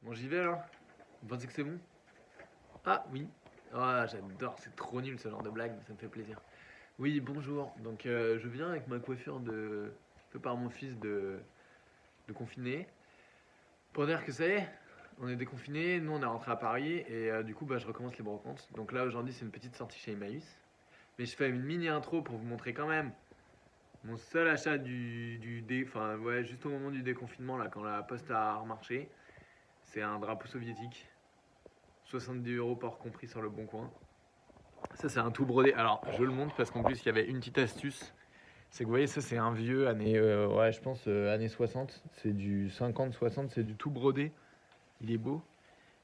Bon, j'y vais alors. Vous pensez que c'est bon? Ah oui. Ah, j'adore, c'est trop nul ce genre de blague, mais ça me fait plaisir. Oui, bonjour. Donc, je viens avec ma coiffure de peu par mon fils de confiné pour dire que ça y est, on est déconfiné. Nous, on est rentré à Paris et du coup, bah, je recommence les brocantes. Donc là, aujourd'hui, c'est une petite sortie chez Emmaüs. Mais je fais une mini intro pour vous montrer quand même mon seul achat enfin, ouais, juste au moment du déconfinement, là, quand la poste a remarché. C'est un drapeau soviétique. 70 € par compris sur le bon coin. Ça, c'est un tout brodé. Alors, je le montre parce qu'en plus, il y avait une petite astuce. C'est que vous voyez, ça, c'est un vieux, ouais, je pense, années 60. C'est du 50-60, c'est du tout brodé. Il est beau.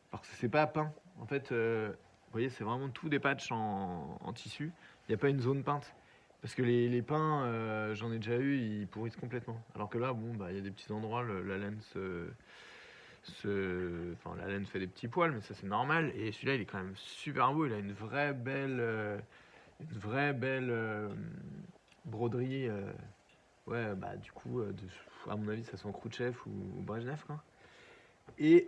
Parce que c'est pas peint. En fait, vous voyez, c'est vraiment tout des patchs en tissu. Il n'y a pas une zone peinte. Parce que les peints, j'en ai déjà eu, ils pourrissent complètement. Alors que là, bon, bah, il y a des petits endroits, la laine enfin, la laine fait des petits poils, mais ça c'est normal. Et celui-là, il est quand même super beau. Il a une vraie belle broderie. Ouais, bah du coup, à mon avis, ça sent Khrouchtchev ou Brejnev, quoi. Et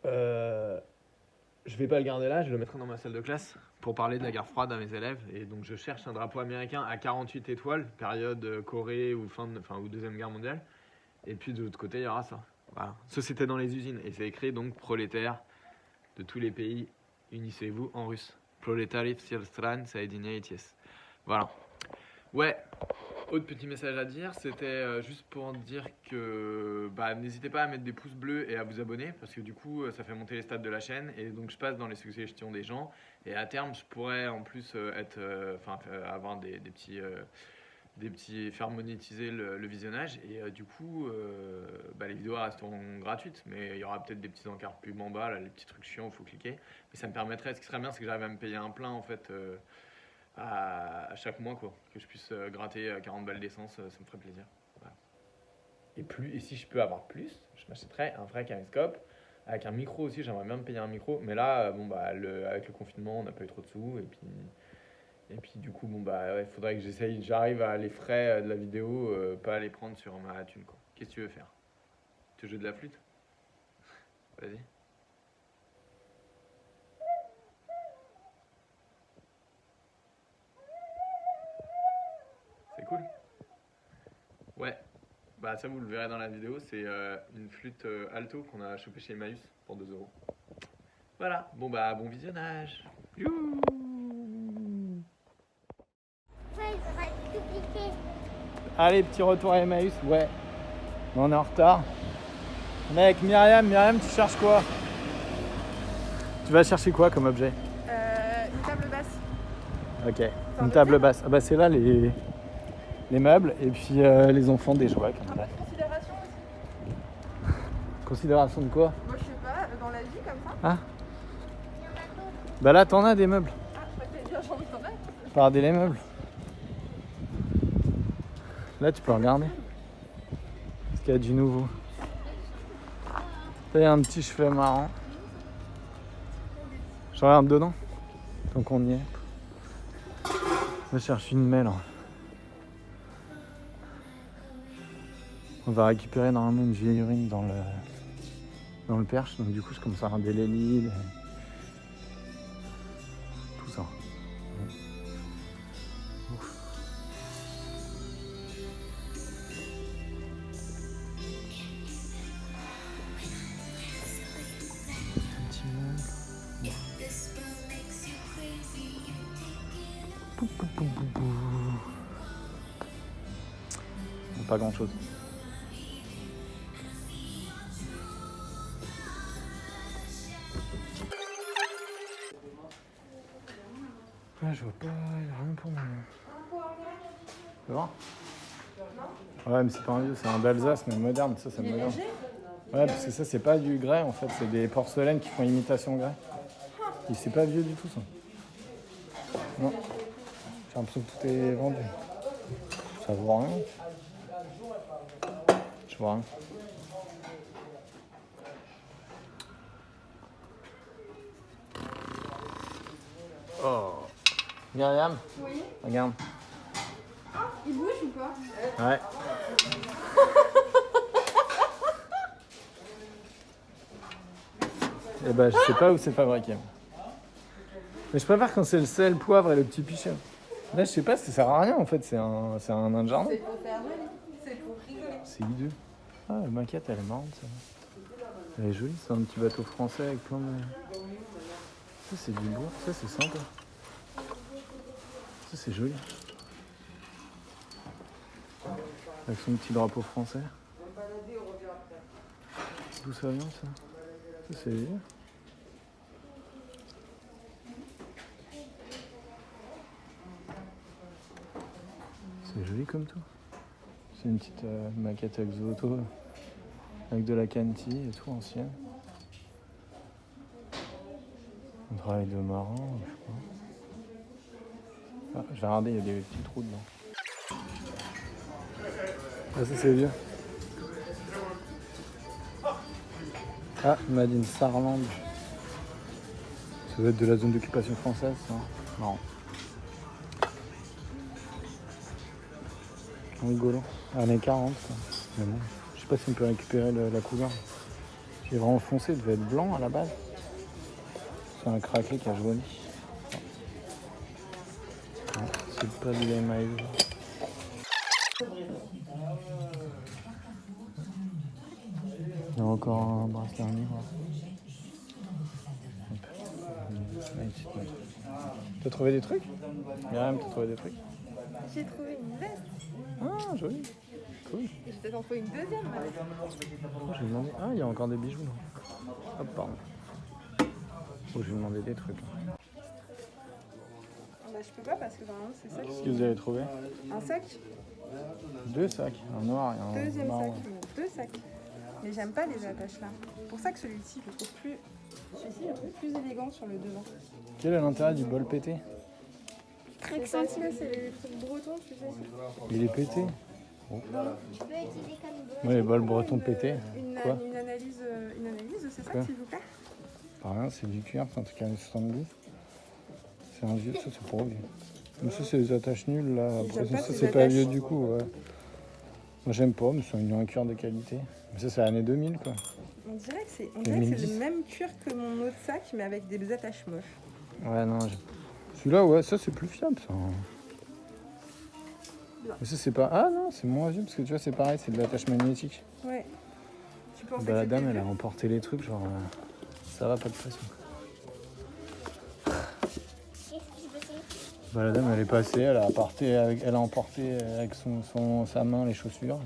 je vais pas le garder là, je le mettrai dans ma salle de classe pour parler de la guerre froide à mes élèves. Et donc, je cherche un drapeau américain à 48 étoiles, période Corée ou Deuxième Guerre mondiale. Et puis de l'autre côté, il y aura ça. Voilà. Ça, c'était dans les usines. Et c'est écrit donc prolétaires de tous les pays, unissez-vous en russe. Proletariat всех стран, соединяйтесь. Voilà. Ouais. Autre petit message à dire, c'était juste pour dire que bah, n'hésitez pas à mettre des pouces bleus et à vous abonner parce que du coup ça fait monter les stats de la chaîne et donc je passe dans les suggestions des gens et à terme je pourrais en plus avoir faire monétiser le visionnage et du coup bah, les vidéos resteront gratuites mais il y aura peut-être des petits encarts pubs en bas là, les petits trucs chiants, il faut cliquer, mais ça me permettrait, ce qui serait bien c'est que j'arrive à me payer un plein en fait à chaque mois quoi, que je puisse gratter 40 balles d'essence, ça me ferait plaisir. Voilà. Et si je peux avoir plus, je m'achèterais un vrai caméscope avec un micro aussi, j'aimerais bien me payer un micro, mais là bon bah avec le confinement on n'a pas eu trop de sous et puis du coup, bon bah ouais, faudrait que j'arrive à les frais de la vidéo, pas à les prendre sur ma thune quoi. Qu'est-ce que tu veux faire? Tu joues de la flûte? Vas-y. C'est cool. Ouais. Bah ça vous le verrez dans la vidéo, c'est une flûte alto qu'on a chopé chez Emmaüs pour 2 €. Voilà. Bon bah bon visionnage. Youhou. Allez, petit retour à Emmaüs, ouais. On est en retard. On est avec Myriam. Myriam, tu cherches quoi? Tu vas chercher quoi comme objet? Une table basse. Ok, une table basse. Ah bah c'est là les meubles et puis les enfants des jouets comme ça. Considération aussi. Considération de quoi? Moi je sais pas, dans la vie comme ça. Ah. Bah là t'en as des meubles. Ah, je crois que t'allais dire j'en ai. Regardez les meubles. Là tu peux regarder. Parce qu'il y a du nouveau. Là il y a un petit chevet marrant. Je regarde dedans. Donc on y est. Je cherche une mêle. On va récupérer normalement une vieille urine dans le Perche. Donc du coup je commence à regarder les lits. Tout ça. Ouf. Petit meuble. Pou, pou, pou, pou, pou. Pas grand chose. Ouais, je vois pas, il y a rien pour moi. Tu vois? Ouais, mais c'est pas un vieux, c'est un d'Alsace, mais moderne, ça c'est moderne. Ouais, parce que ça c'est pas du grès en fait, c'est des porcelaines qui font imitation grès. Et c'est pas vieux du tout ça. Non. J'ai l'impression que tout est vendu. Ça vaut rien. Je vois rien. Oh. Myriam? Oui. Regarde. Ah, il bouge ou pas? Ouais. Eh ben, je sais pas où c'est fabriqué. Mais je préfère quand c'est le sel, poivre et le petit pichet. Là, je sais pas, ça sert à rien en fait, c'est un nain de jardin. C'est pour faire joli, c'est pour rigoler. C'est hideux. Ah, la maquette, elle est marrante, ça. Elle est jolie, c'est un petit bateau français avec plein de... Ça, c'est du bois, ça, c'est sympa. Ça, c'est joli. Avec son petit drapeau français. D'où ça vient, ça? Ça, c'est joli. C'est joli comme tout. C'est une petite maquette exoto avec de la cantille et tout ancienne. Un travail de marin, je sais pas. Ah, je vais regarder, il y a des petits trous dedans. Ah, ça c'est vieux. Ah, Made in Saarland. Ça doit être de la zone d'occupation française, ça. Non. Rigolo. Années 40, ça. Mais bon, je sais pas si on peut récupérer la couleur. Il est vraiment foncé, il devait être blanc à la base. C'est un craquelé qui a jauni. Non, c'est pas du maïs. Il y a encore un bracelet en miroir. T'as trouvé des trucs? Myriam, t'as trouvé des trucs? J'ai trouvé une veste. Ah, joli. Cool. Et je vais t'en trouver une deuxième. Là. Oh, j'ai demandé... Ah, il y a encore des bijoux là. Hop, pardon. Oh, j'ai demandé des trucs. Bah, je peux pas parce que normalement c'est ça. Qu'est-ce que vous avez trouvé? Un sac, 2 sacs, un noir et un deuxième marron. sac, deux sacs. Mais j'aime pas les attaches là. C'est pour ça que celui-ci, je le trouve plus. Celui-ci, je le trouve plus élégant sur le devant. Quel est l'intérêt du bol pété? C'est ça, c'est les trucs bretons, tu sais. Il est pété. Tu peux utiliser comme Ouais, les bols bretons pétés. Quoi? Une analyse de ce sac, Quoi? s'il vous plaît. Rien, c'est du cuir, c'est un truc années 70. C'est un vieux, ça c'est pour vieux. Mais ça c'est les attaches nulles là. Après J'aime pas ça ces c'est pas attaches. vieux du coup, ouais. Moi j'aime pas, mais c'est un cuir de qualité. Mais ça c'est années 2000 quoi. On dirait que c'est 2010. le même cuir que mon autre sac, mais avec des attaches moches. Ouais, non, celui-là, ouais, ça c'est plus fiable ça. Non. Mais ça c'est pas. Ah non, c'est moins vieux parce que tu vois, c'est pareil, c'est de l'attache magnétique. Ouais. Tu pensais Bah, la que dame c'était elle a vieux? emporté les trucs, genre. Ça va, pas de pression. Qu'est-ce qui s'est passé? Bah, la dame elle est passée, elle a emporté avec sa main les chaussures.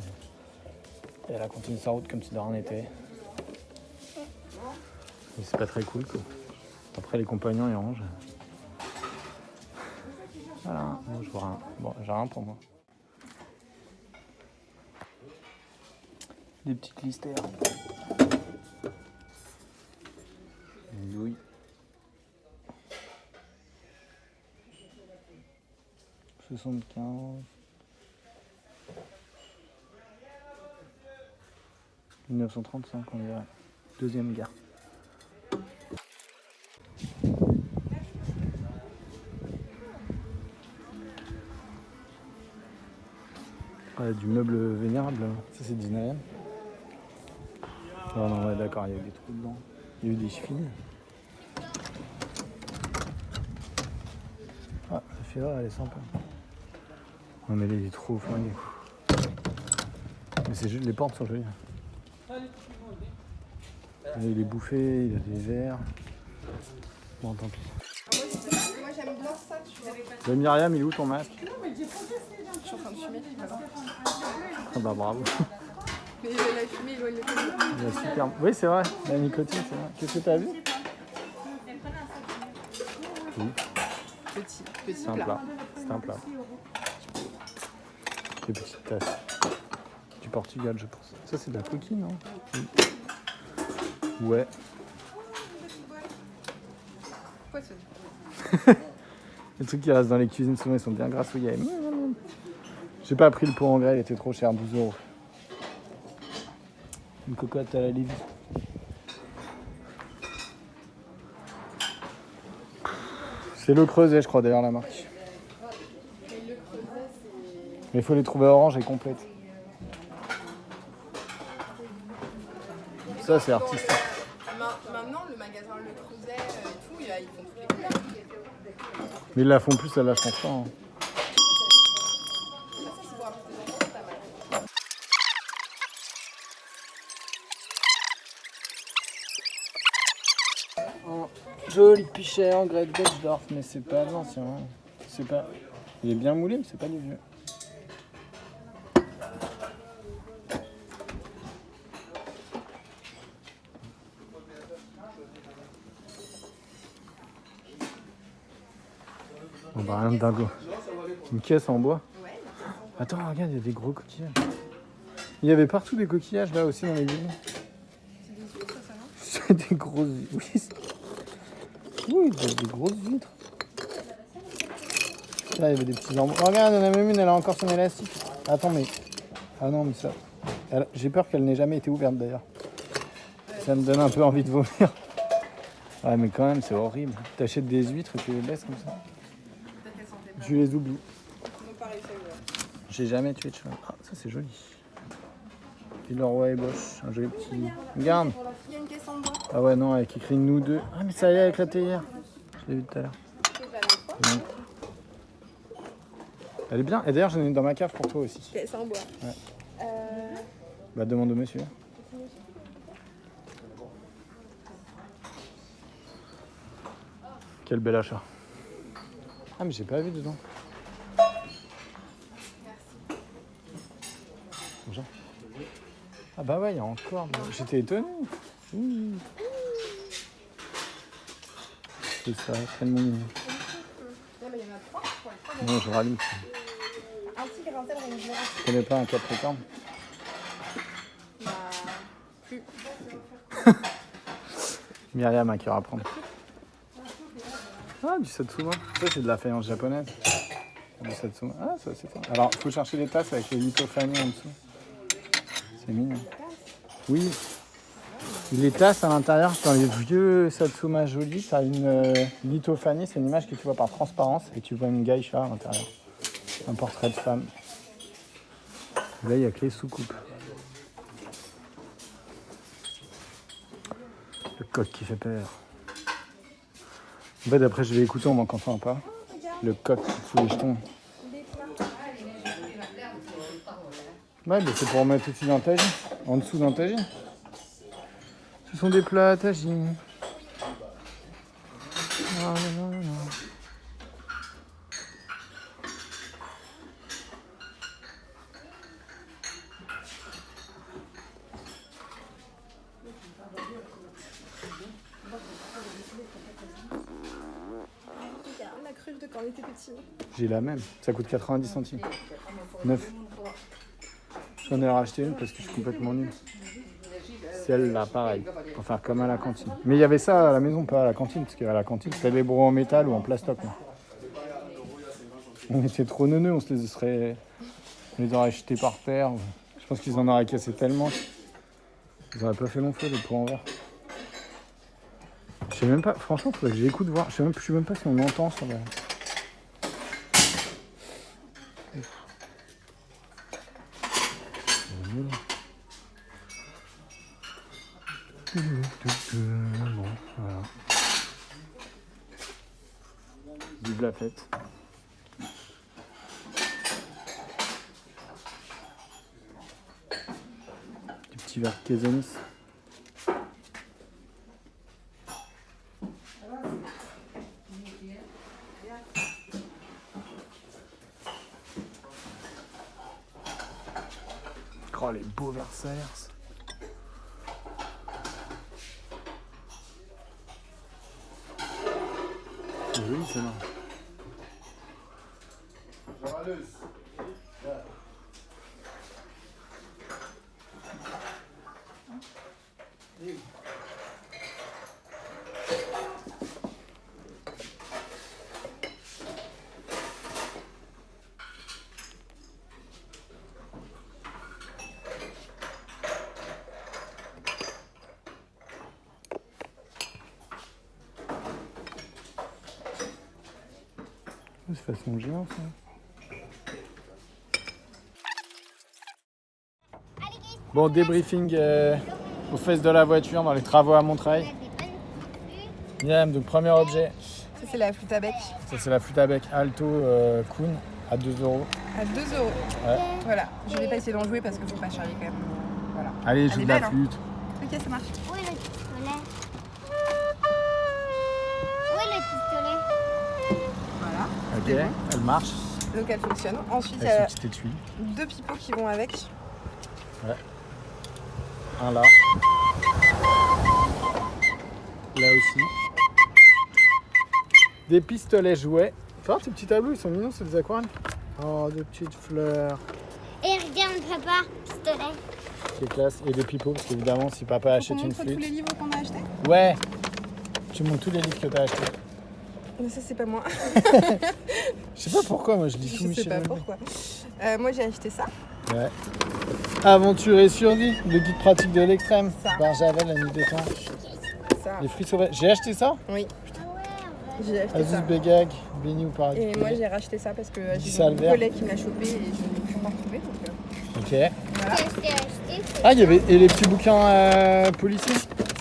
Et elle a continué sa route comme si de rien n'était. Et c'est pas très cool quoi. Après les compagnons ils rangent. Voilà, moi je vois rien. Bon, j'ai rien pour moi. Des petites listères. Une douille. « 75. 1935 on dirait. Deuxième guerre. Ouais, du meuble vénérable, ça c'est 19e. Oh non, ouais, d'accord, il y a eu des trous dedans. Il y a eu des chevilles. Ah, la fille-là, elle est sympa. Non, mais il est trop flingué. Mais c'est juste, les portes sont jolies. Il est bouffé, il a des verres. Bon, tant pis. Moi j'aime bien ça, tu vois. Myriam, il est où ton masque? Je suis en train de fumer, là-bas. Ah bah bravo. Mais il a fumé, il doit le faire. Il est super. Oui, c'est vrai, la nicotine, c'est vrai. Qu'est-ce que t'as vu? Oui, Petit c'est un plat. C'est un plat. Des petites tasses. Du Portugal, je pense. Ça, c'est de la coquille, non? Oui. Ouais. Poissonne. Les trucs qui restent dans les cuisines, souvent, ils sont bien grassouillés. J'ai pas pris le pot en grès, il était trop cher, 12 €. Une cocotte à la Lévis. C'est le Creuset, je crois, d'ailleurs, la marque. Mais il faut les trouver orange et complètes. Ça, c'est artistique. Maintenant, le magasin Le Creuset et tout, ils font tous les couleurs. Mais ils la font plus, celle-là, je pense pas. Hein. Ça, c'est pour apporter des enfants, c'est pas mal. Joli pichet en grès de Betzdorf, mais c'est pas l'ancien. C'est pas... Il est bien moulé, mais c'est pas du vieux. On va rien de dingo. Une caisse en bois. Attends, regarde, il y a des gros coquillages. Il y avait partout des coquillages là aussi dans les villes. C'est des grosses... Oui, il y a des grosses vitres. Là, il y avait des petits embouts. Oh, regarde, il y en a même une, elle a encore son élastique. Attends, mais... Ah non, mais ça... J'ai peur qu'elle n'ait jamais été ouverte, d'ailleurs. Ça me donne un peu envie de vomir. Ouais, mais quand même, c'est horrible. T'achètes des huîtres et tu les laisses comme ça. Je les oublie. J'ai jamais tué de cheval. Ah, ça, c'est joli. Et le roi et Bosch, un joli petit... Regarde. Il y a une caisse en bois. Ah ouais, non, avec écrit nous deux. Ah, mais ça y est, avec la théière. Je l'ai vu tout à l'heure. Ouais. Elle est bien. Et d'ailleurs, j'en ai une dans ma cave pour toi aussi. Caisse en bois. Ouais. Bah, demande au monsieur. Quel bel achat. Ah, mais j'ai pas vu dedans. Bonjour. Ah bah ouais, il y a encore. J'étais étonné. Ouh. C'est ça, tellement mignon. Non, mais il y en a 3. Non, je rallume. Un tigre, un tel, une girafe. Tu connais pas un capricorne? Bah, plus. Myriam a cœur à prendre. Ah, du satsuma. Ça, c'est de la faïence japonaise. Du satsuma. Ah, ça, c'est ça. Alors, il faut chercher les tasses avec les lithophanies en dessous. C'est mignon. Oui. Les tasses à l'intérieur, dans les vieux satsuma jolis, tu as une lithophanie. C'est une image que tu vois par transparence et tu vois une geisha à l'intérieur. Un portrait de femme. Là, il n'y a que les soucoupes. Le coq qui fait peur. En fait, après, je vais écouter, on m'en entend pas. Le coq qui fout les jetons. Ouais, mais c'est pour mettre aussi dans tagine. En dessous dans tagine. Ce sont des plats à tagine. Ah, non, non, non. La cruche de quand on était petit. J'ai la même. Ça coûte 90 centimes. 9. J'en ai racheté une parce que je suis complètement nul. Celle-là, pareil. Enfin, comme à la cantine. Mais il y avait ça à la maison, pas à la cantine. Parce qu'à la cantine, c'était des brocs en métal ou en plastoc. Hein. On était trop neuneux, on les aurait jetés par terre. Je pense qu'ils en auraient cassé tellement. Ils auraient pas fait long feu, les pots en verre. Je sais même pas, franchement, faudrait que j'écoute voir. Je sais même pas si on entend sur la... Bon, voilà. Vive la fête. Du petit verre de Casanis. Oh, les beaux Versailles. C'est joli, celle-là. C'est façon géant, ça. Bon, débriefing aux fesses de la voiture dans les travaux à Montreuil. Miam, donc premier objet. Ça, c'est la flûte à bec. Ça, c'est la flûte à bec Alto Kuhn à 2 €. À 2 €. Ouais. Voilà. Je vais pas essayer d'en jouer parce qu'il faut pas charrier quand même. Voilà. Allez, joue Elle est de la belle, hein. flûte. Ok, ça marche. Où est le pistolet? Où est le pistolet? Voilà. Ok, C'est bon. elle marche. Donc elle fonctionne. Ensuite, il y Avec a son petit étui. 2 pipeaux qui vont avec. Un là. Là aussi. Des pistolets jouets. Faut voir tes petits tableaux, ils sont mignons, c'est des aquarelles. Oh, des petites fleurs. Et regarde, papa, pistolet. C'est classe. Et des pipeaux, parce qu'évidemment, si papa achète On une montre tous les flûte. livres qu'on a achetés. Ouais. Tu montres tous les livres que t'as achetés. Mais ça, c'est pas moi. Je sais pas pourquoi, moi je lis tout Je sais Michel pas Houellebecq. pourquoi. Moi, j'ai acheté ça. Ouais. Aventure et survie, le guide pratique de l'extrême. Ça. Barjavel, la nuit des temps. Ça. Les fruits sauvages. J'ai acheté ça. Oui, Ah ouais, j'ai acheté Azus ça. Begag, Béni ou Paradis. Et moi, j'ai racheté ça parce que Dis j'ai ça, un Albert. collègue qui me l'a chopé et je ne l'ai plus pas retrouvé. Donc, Ok. voilà. Qu'est-ce que j'ai acheté? Ah, il y avait. Et les petits bouquins policiers.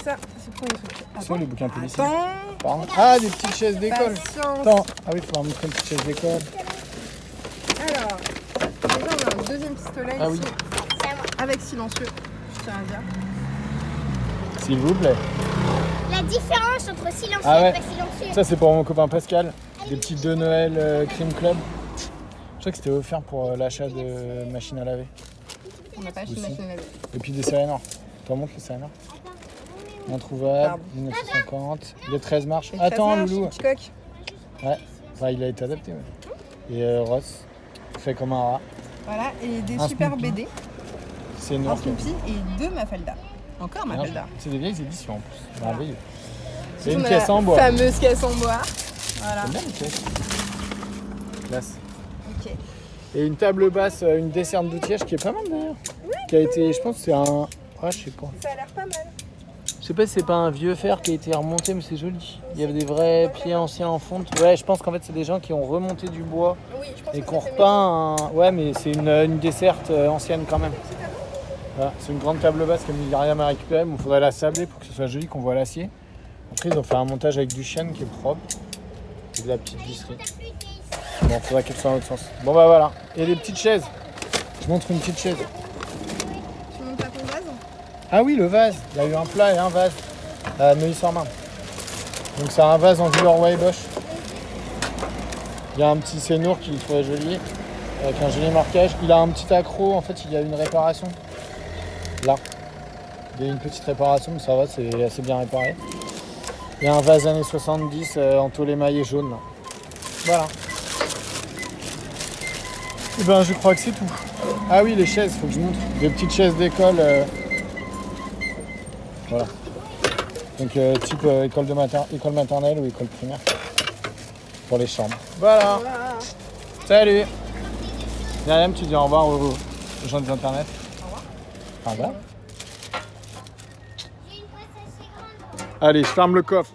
Ça, c'est pour une truc. C'est quoi les bouquins policiers? Attends, Pardon. Ah, des petites chaises d'école. patience. Attends. Ah oui, il faut leur montrer une petite chaise d'école. Alors, déjà, on a un deuxième pistolet Ah ici, oui. C'est à moi. avec silencieux, je tiens à dire. S'il vous plaît. La différence entre silencieux Ah ouais. et pas silencieux. Ça, c'est pour mon copain Pascal. Des petits de Noël Crime Club. Je crois que c'était offert pour l'achat de machines à laver. On n'a pas acheté une Aussi. machine à laver. Et puis des Sérénors. T'en montres les Sérénors? Introuvable, Pardon. 1950. Les 13 marches. Et Attends, 13 marches, Loulou. Hitchcock. Ouais. Enfin, il a été adapté, ouais. Et Ross. Fait comme un rat. Voilà, et des Un super Snoopy. BD. C'est Un énorme. Snoopy et 2 Mafalda. Encore Mafalda. C'est des vieilles éditions en plus. Voilà. Merveilleux. C'est On une a caisse en la bois. fameuse caisse en bois. Voilà. J'aime bien les caisses. Classe. Ok. Et une table basse, une desserte d'outillage qui est pas mal d'ailleurs. Qui a été, je pense que c'est un... Ah, je sais pas. Ça a l'air pas mal. Je sais pas si c'est pas un vieux fer qui a été remonté, mais c'est joli. Il y avait des vrais pieds anciens en fonte. Ouais, je pense qu'en fait c'est des gens qui ont remonté du bois Oui, je pense et que qu'on c'est fait repeint un... Ouais, mais c'est une desserte ancienne quand même. Voilà, c'est une grande table basse que Myriam a récupérée. Il faudrait la sabler pour que ce soit joli, qu'on voit l'acier. Après, ils ont fait un montage avec du chêne qui est propre. Et de la petite visserie. Bon, faudra qu'elle soit dans l'autre sens. Bon, bah voilà. Et les petites chaises. Je montre une petite chaise. Tu montes pas ton vase? Ah oui, le vase. Il y a eu un plat et un vase à Neuilly-sur-Marne. Donc c'est un vase en Villeroy et Bosch. Il y a un petit Sénour qui le trouvait joli, avec un joli marquage. Il a un petit accroc, en fait il y a une réparation. Là. Il y a une petite réparation, mais ça va, c'est assez bien réparé. Il y a un vase années 70 en tôle émaillé jaune. Là. Voilà. Et ben je crois que c'est tout. Ah oui, les chaises, faut que je montre. Des petites chaises d'école. Voilà. Donc type école maternelle ou école primaire. Pour les chambres. Voilà. Voilà. Salut. Myriam, tu dis au revoir aux gens des internet. Au revoir. Au revoir. J'ai une boîte assez grande. Allez, je ferme le coffre.